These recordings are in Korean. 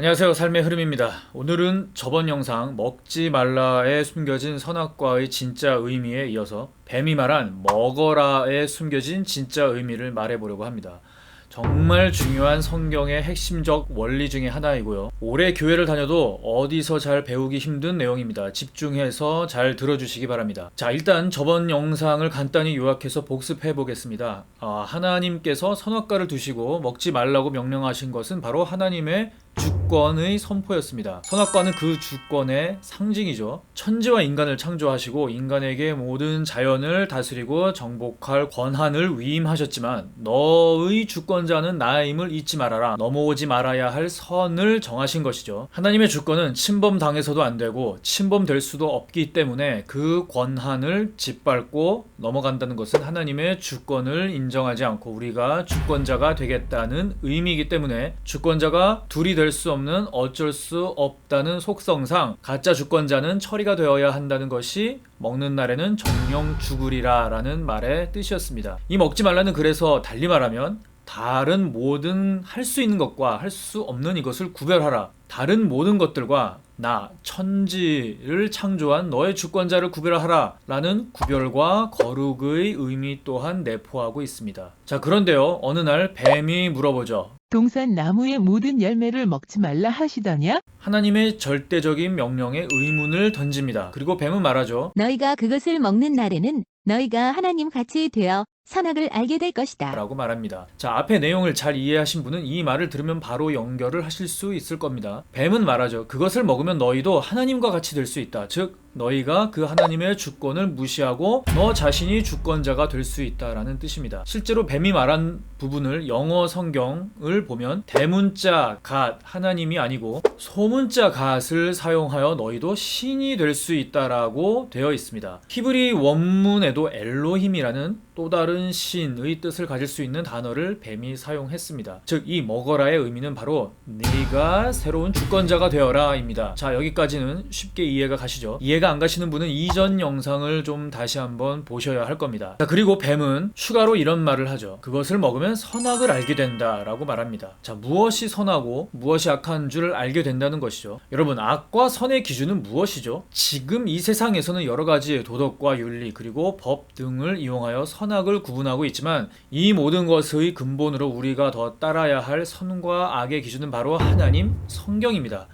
안녕하세요. 삶의 흐름입니다. 오늘은 저번 영상 먹지 말라에 숨겨진 선악과의 진짜 의미에 이어서 뱀이 말한 먹어라에 숨겨진 진짜 의미를 말해보려고 합니다. 정말 중요한 성경의 핵심적 원리 중에 하나이고요. 오래 교회를 다녀도 어디서 잘 배우기 힘든 내용입니다. 집중해서 잘 들어주시기 바랍니다. 자, 일단 저번 영상을 간단히 요약해서 복습해 보겠습니다. 하나님께서 선악과를 두시고 먹지 말라고 명령하신 것은 바로 하나님의 주권의 선포였습니다. 선악과는 그 주권의 상징이죠. 천지와 인간을 창조하시고 인간에게 모든 자연을 다스리고 정복할 권한을 위임하셨지만 너의 주권자는 나임을 잊지 말아라. 넘어오지 말아야 할 선을 정하신 것이죠. 하나님의 주권은 침범당해서도 안 되고 침범될 수도 없기 때문에 그 권한을 짓밟고 넘어간다는 것은 하나님의 주권을 인정하지 않고 우리가 주권자가 되겠다는 의미이기 때문에 주권자가 둘이 될 수 없는 어쩔 수 없다는 속성상 가짜 주권자는 처리가 되어야 한다는 것이 먹는 날에는 정령 죽으리라 라는 말의 뜻이었습니다. 이 먹지 말라는 그래서 달리 말하면 다른 모든 할 수 있는 것과 할 수 없는 이것을 구별하라. 다른 모든 것들과 나 천지를 창조한 너의 주권자를 구별하라 라는 구별과 거룩의 의미 또한 내포하고 있습니다. 자, 그런데요, 어느 날 뱀이 물어보죠. 동산 나무의 모든 열매를 먹지 말라 하시더냐? 하나님의 절대적인 명령에 의문을 던집니다. 그리고 뱀은 말하죠. 너희가 그것을 먹는 날에는 너희가 하나님 같이 되어 선악을 알게 될 것이다. 라고 말합니다. 자, 앞에 내용을 잘 이해하신 분은 이 말을 들으면 바로 연결을 하실 수 있을 겁니다. 뱀은 말하죠. 그것을 먹으면 너희도 하나님과 같이 될 수 있다. 즉 너희가 그 하나님의 주권을 무시하고 너 자신이 주권자가 될 수 있다라는 뜻입니다. 실제로 뱀이 말한 부분을 영어 성경을 보면 대문자 갓 하나님이 아니고 소문자 갓을 사용하여 너희도 신이 될 수 있다라고 되어 있습니다. 히브리 원문에도 엘로힘이라는 또 다른 신의 뜻을 가질 수 있는 단어를 뱀이 사용했습니다. 즉 이 먹어라의 의미는 바로 네가 새로운 주권자가 되어라입니다. 자, 여기까지는 쉽게 이해가 가시죠? 이해가 안 가시는 분은 이전 영상을 좀 다시 한번 보셔야 할 겁니다. 자, 그리고 뱀은 추가로 이런 말을 하죠. 그것을 먹으면 선악을 알게 된다라고 말합니다. 자, 무엇이 선하고 무엇이 악한 줄 알게 된다는 것이죠. 여러분, 악과 선의 기준은 무엇이죠? 지금 이 세상에서는 여러 가지 도덕과 윤리 그리고 법 등을 이용하여 선악을 구분하고 있지만 이 모든 것의 근본으로 우리가 더 따라야 할 선과 악의 기준은 바로 하나님 성경입니다.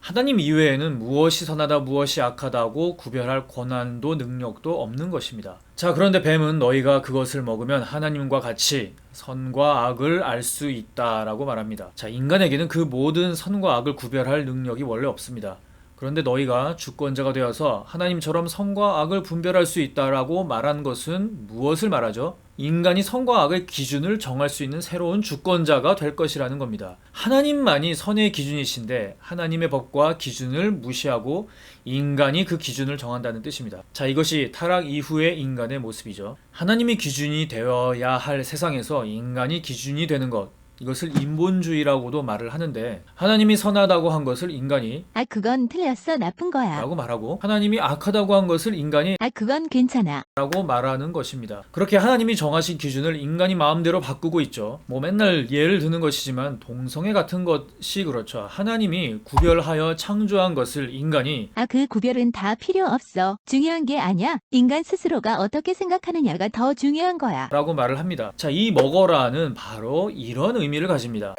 하나님 이외에는 무엇이 선하다 무엇이 악하다고 구별할 권한도 능력도 없는 것입니다. 자, 그런데 뱀은 너희가 그것을 먹으면 하나님과 같이 선과 악을 알 수 있다라고 말합니다. 자, 인간에게는 그 모든 선과 악을 구별할 능력이 원래 없습니다. 그런데 너희가 주권자가 되어서 하나님처럼 선과 악을 분별할 수 있다라고 말한 것은 무엇을 말하죠? 인간이 선과 악의 기준을 정할 수 있는 새로운 주권자가 될 것이라는 겁니다. 하나님만이 선의 기준이신데 하나님의 법과 기준을 무시하고 인간이 그 기준을 정한다는 뜻입니다. 자, 이것이 타락 이후의 인간의 모습이죠. 하나님이 기준이 되어야 할 세상에서 인간이 기준이 되는 것, 이것을 인본주의라고도 말을 하는데 하나님이 선하다고 한 것을 인간이 그건 틀렸어. 나쁜 거야. 라고 말하고 하나님이 악하다고 한 것을 인간이 그건 괜찮아. 라고 말하는 것입니다. 그렇게 하나님이 정하신 기준을 인간이 마음대로 바꾸고 있죠. 맨날 예를 드는 것이지만 동성애 같은 것이 그렇죠. 하나님이 구별하여 창조한 것을 인간이 그 구별은 다 필요 없어. 중요한 게 아니야. 인간 스스로가 어떻게 생각하느냐가 더 중요한 거야. 라고 말을 합니다. 자, 이 먹어라는 바로 이런 의미를 가집니다.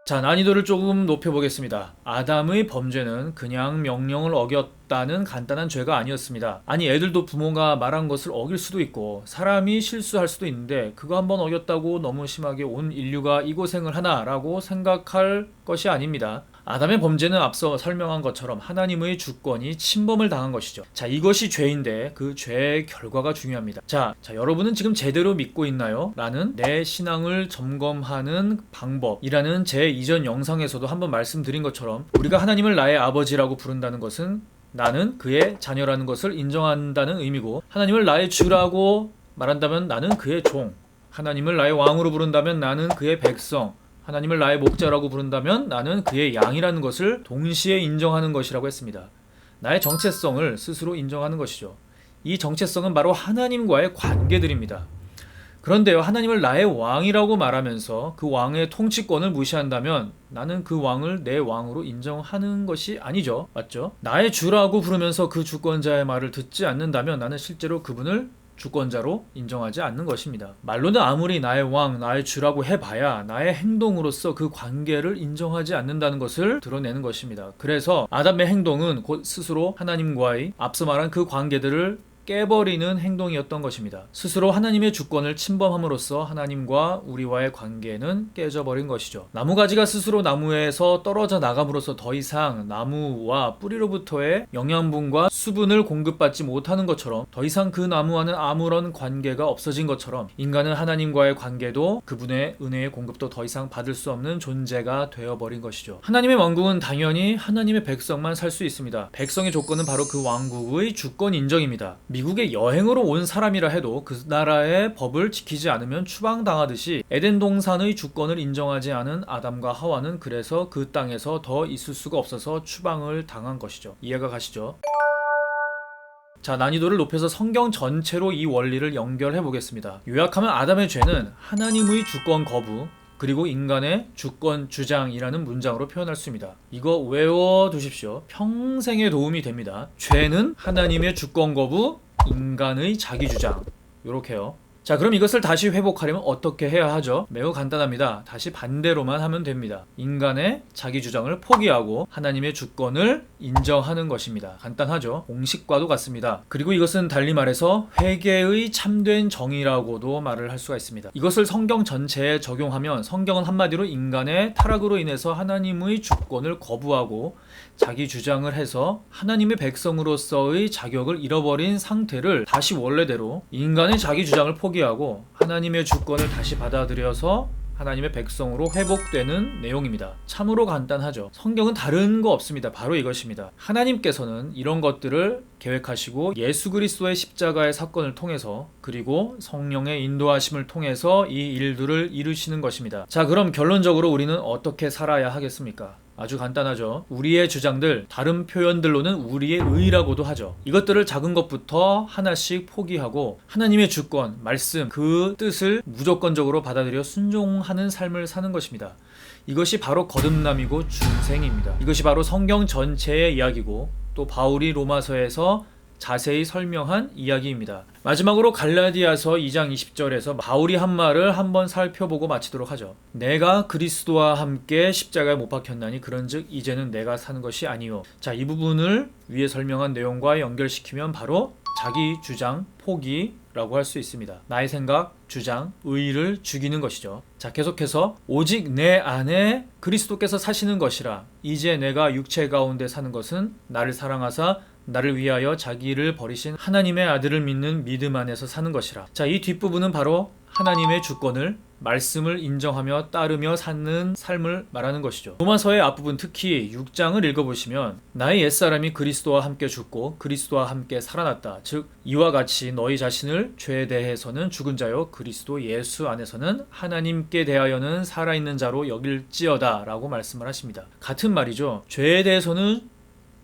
자, 난이도를 조금 높여보겠습니다. 아담의 범죄는 그냥 명령을 어겼다는 간단한 죄가 아니었습니다. 아니, 애들도 부모가 말한 것을 어길 수도 있고 사람이 실수할 수도 있는데 그거 한번 어겼다고 너무 심하게 온 인류가 이 고생을 하나라고 생각할 것이 아닙니다. 아담의 범죄는 앞서 설명한 것처럼 하나님의 주권이 침범을 당한 것이죠. 자, 이것이 죄인데 그 죄의 결과가 중요합니다. 자, 여러분은 지금 제대로 믿고 있나요? 라는 내 신앙을 점검하는 방법이라는 제 이전 영상에서도 한번 말씀드린 것처럼 우리가 하나님을 나의 아버지라고 부른다는 것은 나는 그의 자녀라는 것을 인정한다는 의미고, 하나님을 나의 주라고 말한다면 나는 그의 종, 하나님을 나의 왕으로 부른다면 나는 그의 백성, 하나님을 나의 목자라고 부른다면 나는 그의 양이라는 것을 동시에 인정하는 것이라고 했습니다. 나의 정체성을 스스로 인정하는 것이죠. 이 정체성은 바로 하나님과의 관계들입니다. 그런데요, 하나님을 나의 왕이라고 말하면서 그 왕의 통치권을 무시한다면 나는 그 왕을 내 왕으로 인정하는 것이 아니죠. 맞죠? 나의 주라고 부르면서 그 주권자의 말을 듣지 않는다면 나는 실제로 그분을 주권자로 인정하지 않는 것입니다. 말로는 아무리 나의 왕, 나의 주라고 해봐야 나의 행동으로서 그 관계를 인정하지 않는다는 것을 드러내는 것입니다. 그래서 아담의 행동은 곧 스스로 하나님과의 앞서 말한 그 관계들을 깨버리는 행동이었던 것입니다. 스스로 하나님의 주권을 침범함으로써 하나님과 우리와의 관계는 깨져버린 것이죠. 나무가지가 스스로 나무에서 떨어져 나감으로써 더 이상 나무와 뿌리로부터의 영양분과 수분을 공급받지 못하는 것처럼, 더 이상 그 나무와는 아무런 관계가 없어진 것처럼, 인간은 하나님과의 관계도 그분의 은혜의 공급도 더 이상 받을 수 없는 존재가 되어버린 것이죠. 하나님의 왕국은 당연히 하나님의 백성만 살 수 있습니다. 백성의 조건은 바로 그 왕국의 주권 인정입니다. 미국에 여행으로 온 사람이라 해도 그 나라의 법을 지키지 않으면 추방당하듯이 에덴 동산의 주권을 인정하지 않은 아담과 하와는 그래서 그 땅에서 더 있을 수가 없어서 추방을 당한 것이죠. 이해가 가시죠? 자, 난이도를 높여서 성경 전체로 이 원리를 연결해 보겠습니다. 요약하면 아담의 죄는 하나님의 주권 거부, 그리고 인간의 주권 주장이라는 문장으로 표현할 수 있습니다. 이거 외워두십시오. 평생에 도움이 됩니다. 죄는 하나님의 주권 거부, 인간의 자기 주장. 요렇게요. 자, 그럼 이것을 다시 회복하려면 어떻게 해야 하죠? 매우 간단합니다. 다시 반대로만 하면 됩니다. 인간의 자기 주장을 포기하고 하나님의 주권을 인정하는 것입니다. 간단하죠? 공식과도 같습니다. 그리고 이것은 달리 말해서 회개의 참된 정의라고도 말을 할 수가 있습니다. 이것을 성경 전체에 적용하면 성경은 한마디로 인간의 타락으로 인해서 하나님의 주권을 거부하고 자기 주장을 해서 하나님의 백성으로서의 자격을 잃어버린 상태를 다시 원래대로 인간의 자기 주장을 포기하고 하나님의 주권을 다시 받아들여서 하나님의 백성으로 회복되는 내용입니다. 참으로 간단하죠. 성경은 다른 거 없습니다. 바로 이것입니다. 하나님께서는 이런 것들을 계획하시고 예수 그리스도의 십자가의 사건을 통해서 그리고 성령의 인도하심을 통해서 이 일들을 이루시는 것입니다. 자, 그럼 결론적으로 우리는 어떻게 살아야 하겠습니까? 아주 간단하죠. 우리의 주장들, 다른 표현들로는 우리의 의라고도 하죠. 이것들을 작은 것부터 하나씩 포기하고 하나님의 주권, 말씀, 그 뜻을 무조건적으로 받아들여 순종하는 삶을 사는 것입니다. 이것이 바로 거듭남이고 중생입니다. 이것이 바로 성경 전체의 이야기고 또 바울이 로마서에서 자세히 설명한 이야기입니다. 마지막으로 갈라디아서 2장 20절에서 바울이 한 말을 한번 살펴보고 마치도록 하죠. 내가 그리스도와 함께 십자가에 못 박혔나니 그런즉 이제는 내가 사는 것이 아니요. 자, 이 부분을 위에 설명한 내용과 연결시키면 바로 자기 주장 포기라고 할 수 있습니다. 나의 생각, 주장, 의의를 죽이는 것이죠. 자, 계속해서 오직 내 안에 그리스도께서 사시는 것이라 이제 내가 육체 가운데 사는 것은 나를 사랑하사 나를 위하여 자기를 버리신 하나님의 아들을 믿는 믿음 안에서 사는 것이라. 자, 이 뒷부분은 바로 하나님의 주권을 말씀을 인정하며 따르며 사는 삶을 말하는 것이죠. 로마서의 앞부분 특히 6장을 읽어보시면 나의 옛사람이 그리스도와 함께 죽고 그리스도와 함께 살아났다. 즉 이와 같이 너희 자신을 죄에 대해서는 죽은 자요 그리스도 예수 안에서는 하나님께 대하여는 살아있는 자로 여길지어다 라고 말씀을 하십니다. 같은 말이죠. 죄에 대해서는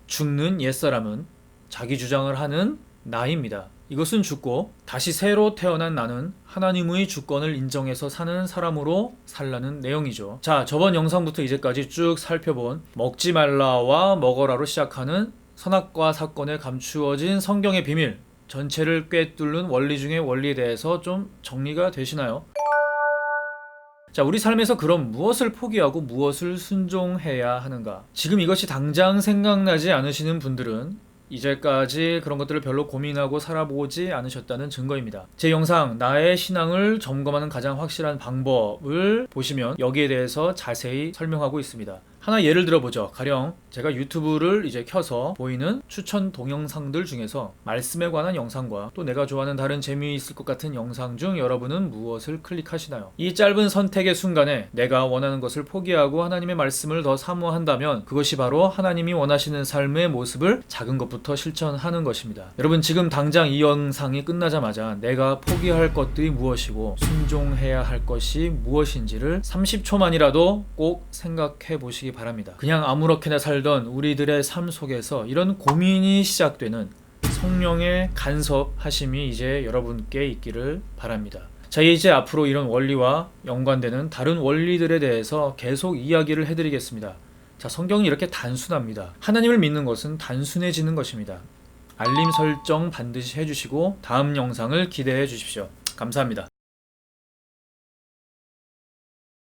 죽는 옛사람은 자기 주장을 하는 나입니다. 이것은 죽고 다시 새로 태어난 나는 하나님의 주권을 인정해서 사는 사람으로 살라는 내용이죠. 자, 저번 영상부터 이제까지 쭉 살펴본 먹지 말라와 먹어라로 시작하는 선악과 사건에 감추어진 성경의 비밀 전체를 꿰뚫는 원리 중의 원리에 대해서 좀 정리가 되시나요? 자, 우리 삶에서 그럼 무엇을 포기하고 무엇을 순종해야 하는가? 지금 이것이 당장 생각나지 않으시는 분들은 이제까지 그런 것들을 별로 고민하고 살아보지 않으셨다는 증거입니다. 제 영상 나의 신앙을 점검하는 가장 확실한 방법을 보시면 여기에 대해서 자세히 설명하고 있습니다. 하나 예를 들어보죠. 가령 제가 유튜브를 이제 켜서 보이는 추천 동영상들 중에서 말씀에 관한 영상과 또 내가 좋아하는 다른 재미있을 것 같은 영상 중 여러분은 무엇을 클릭하시나요? 이 짧은 선택의 순간에 내가 원하는 것을 포기하고 하나님의 말씀을 더 사모한다면 그것이 바로 하나님이 원하시는 삶의 모습을 작은 것부터 실천하는 것입니다. 여러분 지금 당장 이 영상이 끝나자마자 내가 포기할 것들이 무엇이고 순종해야 할 것이 무엇인지를 30초만이라도 꼭 생각해 보시기 바랍니다. 그냥 아무렇게나 살던 우리들의 삶 속에서 이런 고민이 시작되는 성령의 간섭하심이 이제 여러분께 있기를 바랍니다. 자, 이제 앞으로 이런 원리와 연관되는 다른 원리들에 대해서 계속 이야기를 해드리겠습니다. 자, 성경이 이렇게 단순합니다. 하나님을 믿는 것은 단순해지는 것입니다. 알림 설정 반드시 해주시고 다음 영상을 기대해 주십시오. 감사합니다.